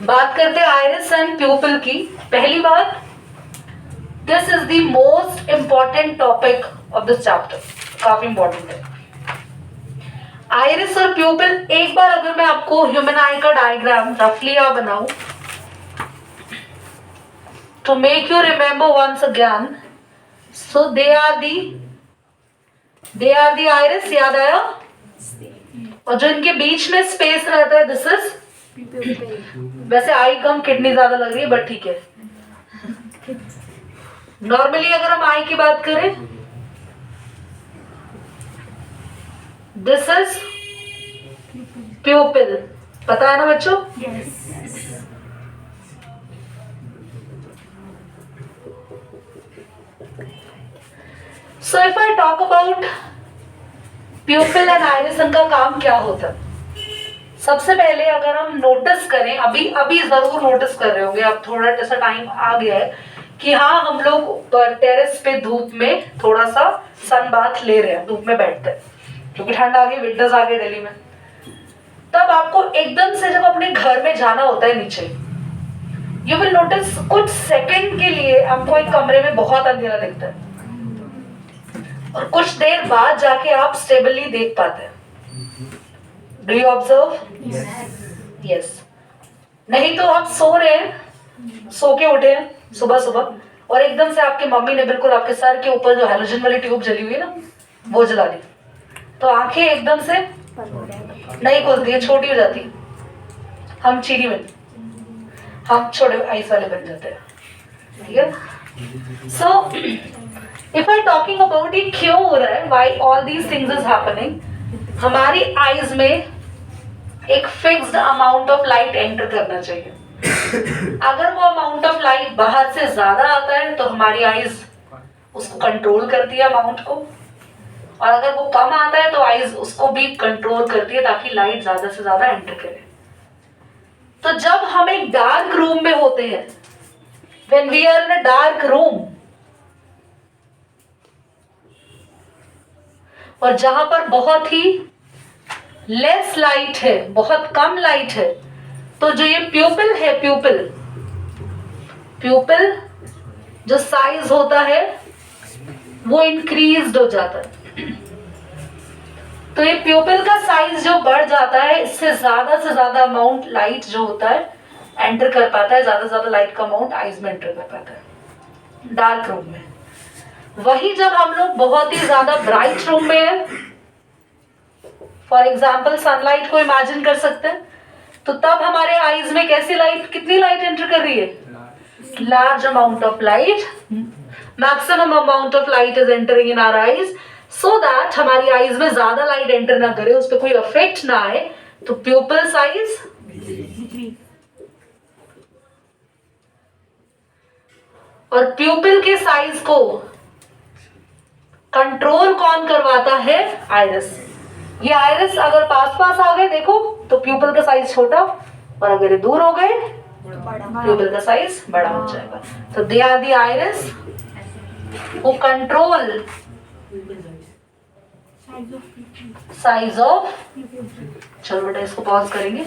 बात करते हैं आइरिस एंड प्यूपिल की। पहली बात, this is the most important topic of this chapter, काफी इंपॉर्टेंट है। आइरिस और प्यूपिल, एक बार अगर मैं आपको ह्यूमन आई का डायग्राम रफली बनाऊं to make you remember once again, so they are the iris, याद आया? और जो इनके बीच में स्पेस रहता है, दिस इज, वैसे आई कम किडनी ज्यादा लग रही है बट ठीक है। नॉर्मली अगर हम आई की बात करें, दिस इज प्यूपिल, पता है ना बच्चों? Yes. So if I talk about pupil and iris, इनका काम क्या होता है? सबसे पहले अगर हम नोटिस करें, अभी जरूर नोटिस कर रहे होंगे, अब थोड़ा ऐसा टाइम आ गया है कि हाँ हम लोग ऊपर टेरेस पे धूप में थोड़ा सा सन बाथ ले रहे हैं, धूप में बैठते हैं क्योंकि ठंड आ गई, विंटर्स आ गए दिल्ली में। तब आपको एकदम से जब अपने घर में जाना होता है नीचे, यू विल नोटिस कुछ सेकंड के लिए आपको एक कमरे में बहुत अंधेरा दिखता है और कुछ देर बाद जाके आप स्टेबली देख पाते हैं। Do you observe? यस। नहीं तो आप सो रहे हैं, सो के उठे हैं सुबह सुबह और एकदम से आपकी मम्मी ने बिल्कुल आपके सर के ऊपर जो हैलोजन वाली ट्यूब जली हुई है ना, वो जला दी, तो आंखें एकदम से नहीं खुलती है, छोटी हो जाती, हम चीनी बन, हम छोटे आइस वाले बन जाते हैं, ठीक है? सो if I talking about ये क्यों हो रहा है, why all these things is happening, हमारी आईज में एक fixed amount of light enter करना चाहिए। अगर वो अमाउंट ऑफ लाइट बाहर से ज्यादा आता है तो हमारी आईज उसको कंट्रोल करती है अमाउंट को, और अगर वो कम आता है तो आईज उसको भी कंट्रोल करती है ताकि लाइट ज्यादा से ज्यादा एंटर करे। तो जब हम एक डार्क रूम में होते हैं, when we are in a dark room, और जहां पर बहुत ही लेस लाइट है, बहुत कम लाइट है, तो जो ये प्यूपिल है, प्यूपिल जो साइज होता है वो इंक्रीज्ड हो जाता है। तो ये प्यूपिल का साइज जो बढ़ जाता है, इससे ज्यादा से ज्यादा अमाउंट लाइट जो होता है एंटर कर पाता है, ज्यादा से ज्यादा लाइट का अमाउंट आईज में एंटर कर पाता है डार्क रूम में। वही जब हम लोग बहुत ही ज्यादा ब्राइट रूम में है, फॉर एग्जाम्पल सनलाइट को इमेजिन कर सकते हैं, तो तब हमारे आईज में कैसी लाइट, कितनी लाइट एंटर कर रही है? Large amount of light, maximum amount of light is entering in our eyes, so that हमारी आईज में ज्यादा लाइट एंटर ना करे, उस पर कोई इफेक्ट ना आए, तो प्यूपिल साइज और प्यूपिल के साइज को कंट्रोल कौन करवाता है? आइरिस। ये आइरिस अगर पास पास आ गए देखो तो प्यूपिल का साइज छोटा, और अगर ये दूर हो गए प्यूपिल का साइज बड़ा हो जाएगा। तो they are the iris who control size of. चलो बेटा इसको पॉज करेंगे।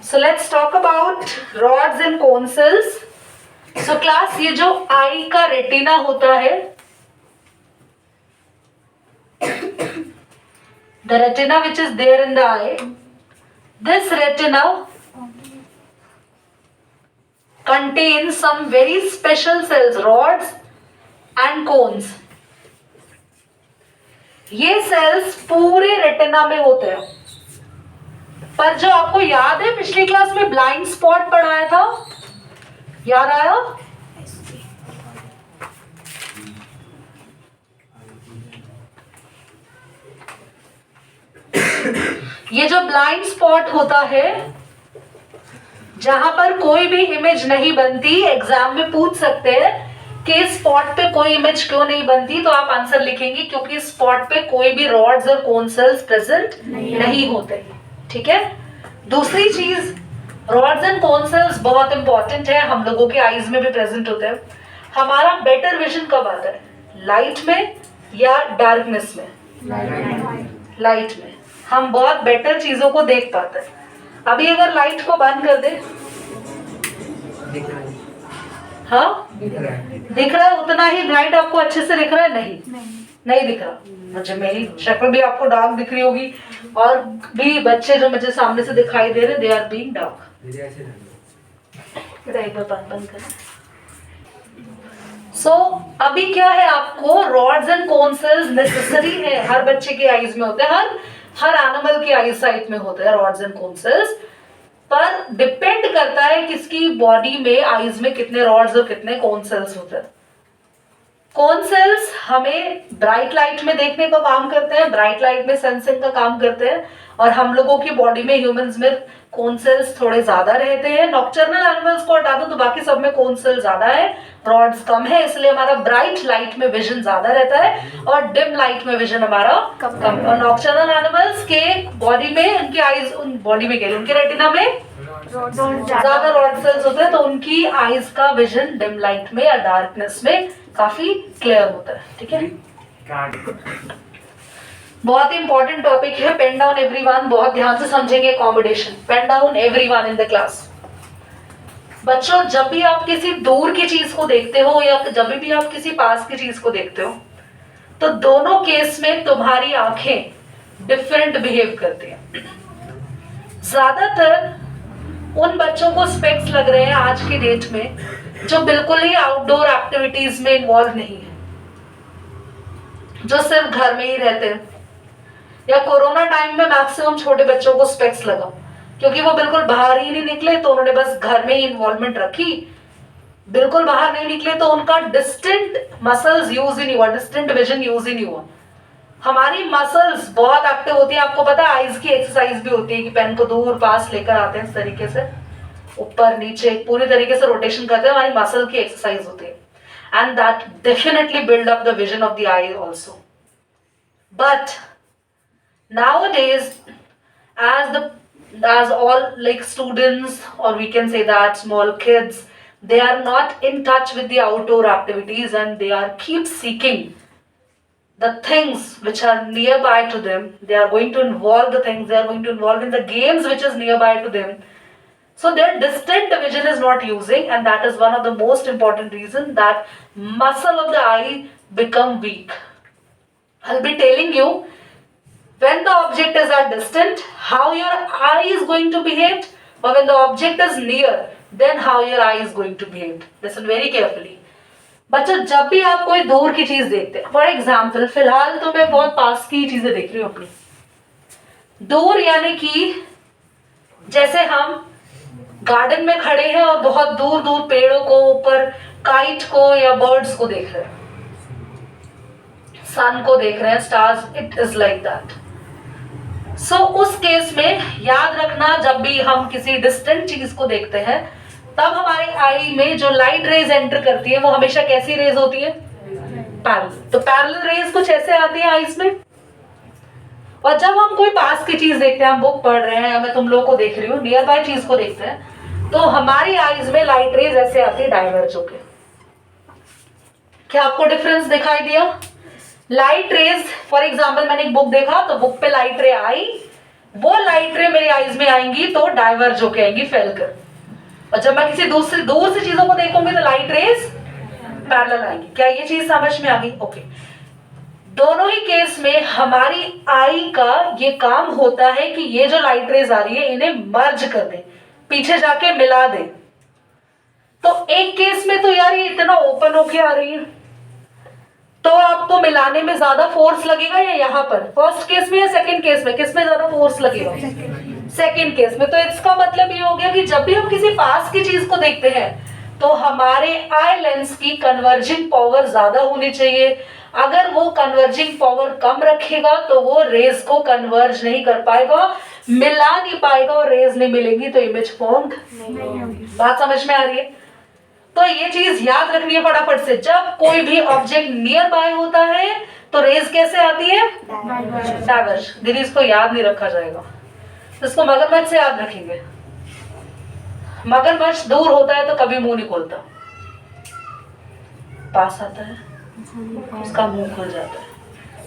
So let's talk about rods and cone cells. So class, ये जो आई का रेटिना होता है, the retina which is there in the eye, this retina contains some very special cells, rods and cones. ये सेल्स पूरे retina में होते हैं, पर जो आपको याद है पिछली क्लास में ब्लाइंड स्पॉट पढ़ाया था, याद आया? ये जो ब्लाइंड स्पॉट होता है, जहां पर कोई भी इमेज नहीं बनती, एग्जाम में पूछ सकते हैं कि इस स्पॉट पे कोई इमेज क्यों नहीं बनती, तो आप आंसर लिखेंगे क्योंकि इस स्पॉट पे कोई भी रॉड्स और कोन सेल्स प्रेजेंट नहीं होते। ठीक है। दूसरी चीज, रॉड्स एंड कोन सेल्स बहुत इंपॉर्टेंट है, हम लोगों के आईज में भी प्रेजेंट होते हैं। हमारा बेटर विजन कब आता है? लाइट में या डार्कनेस में? लाइट में हम बहुत बेटर चीजों को देख पाते हैं। अभी अगर लाइट को बंद कर दे, हाँ दिख रहा है उतना ही ब्राइट आपको अच्छे से दिख रहा है? नहीं दिख रहा। मुझे मेरी शक्ल भी आपको डार्क दिख रही होगी, और भी बच्चे जो मुझे सामने से दिखाई दे रहे, दे आर बीइंग डार्क। एक बार बंद करें। सो अभी क्या है, आपको rods and cone sales necessary है, हर बच्चे के आईज में होते हैं, हर एनिमल की आई साइट में होते हैं रॉड्स एंड कोन सेल्स, पर डिपेंड करता है किसकी बॉडी में आईज में कितने रॉड्स और कितने कोन सेल्स होते हैं। कोन सेल्स हमें ब्राइट लाइट में देखने का काम करते हैं, ब्राइट लाइट में सेंसिंग का काम करते हैं, और हम लोगों की बॉडी में, ह्यूमंस में कोन सेल्स थोड़े ज्यादा रहते हैं। नॉक्टर्नल एनिमल्स को हटा दो तो बाकी सब में कोन सेल ज्यादा है, रॉड्स कम है, इसलिए हमारा ब्राइट लाइट में विजन ज्यादा रहता है और डिम लाइट में विजन हमारा कम। और नॉक्टर्नल एनिमल्स के बॉडी में, उनकी आईज, उन बॉडी में कह उनके रेटिना में ज्यादा रॉड सेल्स होते हैं, तो उनकी आईज का विजन डिम लाइट में या डार्कनेस में काफी क्लियर होता है। ठीक है, बहुत ही इंपॉर्टेंट टॉपिक है। पेन डाउन एवरीवन, बहुत ध्यान से समझेंगे combination. Pen down everyone in the class. बच्चों, जब भी आप किसी दूर की चीज को देखते हो या जब भी आप किसी पास की चीज को देखते हो, तो दोनों केस में तुम्हारी आंखें डिफरेंट बिहेव करती हैं। ज्यादातर उन बच्चों को स्पेक्स लग रहे हैं आज की डेट में जो बिल्कुल ही आउटडोर एक्टिविटीज में इन्वॉल्व नहीं है, जो सिर्फ घर में ही रहते हैं, या कोरोना टाइम में मैक्सिमम छोटे बच्चों को स्पेक्स लगा क्योंकि वो बिल्कुल बाहर ही नहीं निकले, तो उन्होंने बस घर में ही इन्वॉल्वमेंट रखी। बिल्कुल बाहर नहीं निकले तो उनका डिस्टेंट मसल्स यूज ही नहीं हुआ, डिस्टेंट विजन यूज ही नहीं हुआ। हमारी मसल्स बहुत एक्टिव होती है, आपको पता है आईज की एक्सरसाइज भी होती है कि पेन को दूर पास लेकर आते हैं, इस तरीके से ऊपर नीचे पूरी तरीके से रोटेशन करते हैं, हमारी मसल की एक्सरसाइज होती है, and that definitely build up the vision of the I also. But nowadays, as all like students, or we can say that small kids, they are not in touch with the outdoor activities, and they are keep seeking the things which are nearby to them. They are going to involve the things, they are going to involve in the games which is nearby to them, so their distant vision is not using, and that is one of the most important reason that muscle of the eye become weak. I'll be telling you, when the object is at distant, how your eye is going to behave, or when the object is near, then how your eye is going to behave. Listen very carefully. बच्चों, जब भी आप कोई दूर की चीज देखते हैं, फॉर एग्जाम्पल फिलहाल तो मैं बहुत पास की चीजें देख रही हूँ अपनी। दूर यानी कि जैसे हम गार्डन में खड़े हैं और बहुत दूर दूर पेड़ों को, ऊपर काइट को या बर्ड्स को देख रहे हैं, सन को देख रहे हैं, stars, it is like that. So उस केस में याद रखना, जब भी हम किसी डिस्टेंट चीज को देखते हैं, तब हमारे आई में जो लाइट रेज एंटर करती है वो हमेशा कैसी रेज होती है? पैरेलल। तो पैरेलल रेज कुछ ऐसे आती है आईज में। और जब हम कोई पास की चीज देखते हैं, हम बुक पढ़ रहे हैं, मैं तुम लोग को देख रही हूँ, नियर बाय चीज को देखते हैं, तो हमारी आईज में लाइट रेज ऐसे आती है डाइवर्ज होके। क्या आपको डिफरेंस दिखाई दिया? लाइट रेज, फॉर एग्जाम्पल मैंने एक बुक देखा तो बुक पे लाइट रे आई, वो लाइट रे मेरी आईज में आएंगी तो डाइवर्ज होके आएंगी, फैलकर। और जब मैं किसी दूर से चीजों को देखूंगी तो लाइट रेज पैरेलल आएंगी। क्या ये चीज समझ में आ गई? ओके। दोनों ही केस में हमारी आई का ये काम होता है कि ये जो लाइट रेज आ रही है इन्हें मर्ज कर दे, पीछे जाके मिला दे। तो एक केस में तो यार ये इतना ओपन होके आ रही है, तो आपको मिलाने में ज्यादा फोर्स लगेगा या यहाँ पर, फर्स्ट केस में या सेकंड केस में, किस में ज्यादा फोर्स लगेगा? सेकंड केस में। तो इसका मतलब ये हो गया कि जब भी हम किसी पास की चीज को देखते हैं तो हमारे आई लेंस की कन्वर्जिंग पावर ज्यादा होनी चाहिए। अगर वो कन्वर्जिंग पावर कम रखेगा तो वो रेज को कन्वर्ज नहीं कर पाएगा, मिला नहीं पाएगा, और रेज नहीं मिलेंगी तो इमेज फॉर्म नहीं होगी। बात समझ में आ रही है? तो ये चीज याद रखनी है फटाफट से। जब कोई भी ऑब्जेक्ट नियर बाय होता है तो रेज कैसे आती है? डाइवर्ज। दीदी इसको याद नहीं रखा जाएगा, इसको मगरमच्छ से याद रखेंगे। मगरमच्छ दूर होता है तो कभी मुंह नहीं खोलता, पास आता है उसका मुंह खुल जाता है।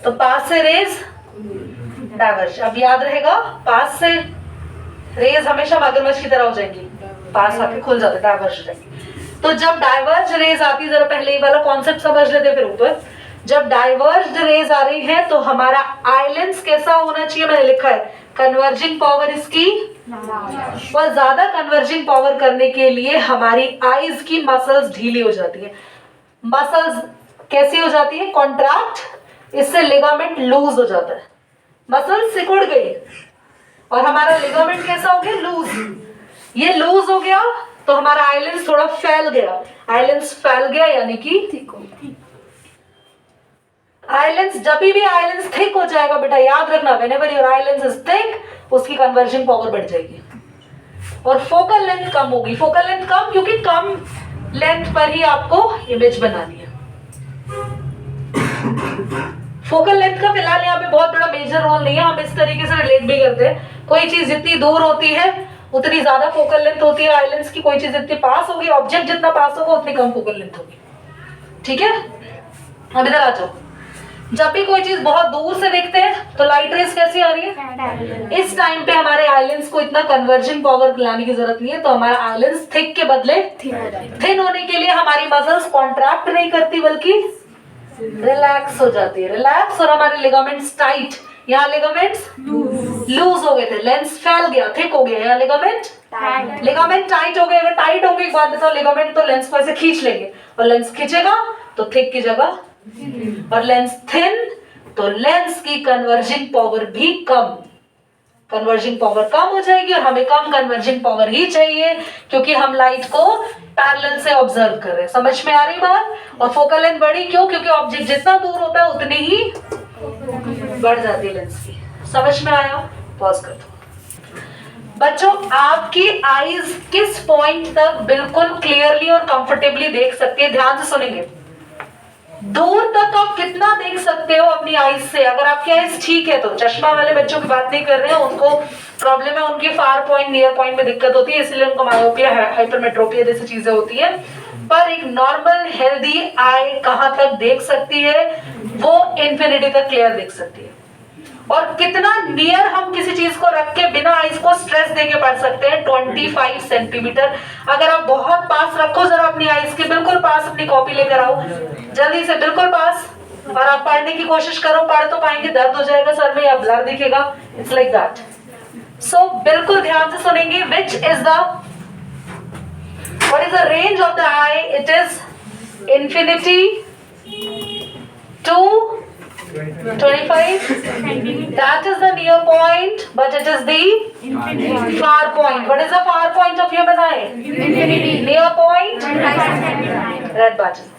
तो पास से रेज डाइवर्ज। अब याद रहेगा, पास से रेज हमेशा मगरमच्छ की तरह हो जाएंगी, पास आके खुल जाते, डाइवर्ज हो जाएंगी। तो जब डाइवर्ज रेज आती, जरा पहले ये वाला कॉन्सेप्ट समझ लेते फिर ऊपर। जब डाइवर्ज रेज आ रही है तो हमारा आइलेंस कैसा होना चाहिए, मैंने लिखा है कन्वर्जिंग पावर इसकी, और ज्यादा कन्वर्जिंग पावर करने के लिए हमारी आईज की मसल्स ढीली हो जाती है। मसल्स कैसी हो जाती है, कॉन्ट्रैक्ट, इससे लिगामेंट लूज हो जाता है, मसल सिकुड़ गई और हमारा लिगामेंट कैसा हो गया, लूज। ये लूज हो गया तो हमारा आइलेंस थोड़ा फैल गया, आइलेंस फैल गया यानी कि आइलेंस, जब भी आइलेंस थिक हो जाएगा बेटा याद रखना, व्हेनेवर योर आइलेंस इज थिक उसकी कन्वर्जन पावर बढ़ जाएगी और फोकल लेंथ कम होगी। फोकल लेंथ कम क्योंकि कम लेंथ पर ही आपको इमेज बनानी है। फोकल लेंथ का फिलहाल यहाँ पे बहुत बड़ा मेजर रोल नहीं है, हम इस तरीके से रिलेट भी करते हैं, कोई चीज जितनी दूर होती है उतनी ज्यादा फोकल लेंथ होती है आइलेंस की, कोई चीज जितनी पास होगी, ऑब्जेक्ट जितना पास होगा उतनी कम फोकल लेंथ होगी। ठीक है, अब इधर आ जाओ। जब भी कोई चीज बहुत दूर से देखते हैं तो लाइट रेस कैसी आ रही है, इस टाइम पे हमारे आइलेंस को इतना कन्वर्जिंग पावर लाने की जरूरत नहीं है, तो हमारा आइलेंस थिक के बदले थिन होने के लिए हमारी मसल्स कॉन्ट्रैक्ट नहीं करती बल्कि रिलैक्स हो जाती है, रिलैक्स, और हमारे लिगामेंट्स टाइट, यहाँ लिगामेंट्स लूज हो गए थे, लेंस फैल गया, थिक हो गया, यहाँ लिगामेंट टाइट हो गए। अगर टाइट होंगे, एक बात बताओ, लिगामेंट तो लेंस को ऐसे खींच लेंगे और लेंस खींचेगा तो थिक की जगह, और लेंस थिन तो लेंस की कन्वर्जिंग पावर भी कम, कन्वर्जिंग पावर कम हो जाएगी और हमें कम कन्वर्जिंग पावर ही चाहिए क्योंकि हम लाइट को पैरेलल से ऑब्जर्व कर रहे हैं। समझ में आ रही बात? और फोकल लेंथ बड़ी क्यों, क्योंकि ऑब्जेक्ट जितना दूर होता है उतनी ही बढ़ जाती है लेंस की। समझ में आया? पॉज कर दो। बच्चों, आपकी आईज किस पॉइंट तक बिल्कुल क्लियरली और कंफर्टेबली देख सकती है, ध्यान से सुनेंगे। दूर तक आप कितना देख सकते हो अपनी आईज से? अगर आपकी आईज ठीक है तो, चश्मा वाले बच्चों की बात नहीं कर रहे हैं, उनको प्रॉब्लम है, उनकी फार पॉइंट नियर पॉइंट में दिक्कत होती है, इसलिए उनको मायोपिया, हाइपरमेट्रोपिया जैसी चीजें होती है। पर एक नॉर्मल हेल्दी आई कहां तक देख सकती है? वो इंफिनिटी तक क्लियर देख सकती है। और कितना नियर हम किसी चीज को रख के बिना आईज को स्ट्रेस देके पढ़ सकते हैं? 25 सेंटीमीटर। अगर आप बहुत पास रखो जरा अपनी आईज के, बिल्कुल पास अपनी कॉपी लेकर आओ जल्दी से, बिल्कुल पास, और आप पढ़ने की कोशिश करो, पढ़ तो पाएंगे, दर्द हो जाएगा सर में या ब्लर दिखेगा, इट्स लाइक दैट। सो बिल्कुल ध्यान से सुनेंगे। Which is the, what is the range of the eye? It is infinity to 25. That is the near point, but it is the far point. What is the far point of human eye? Near point, red button.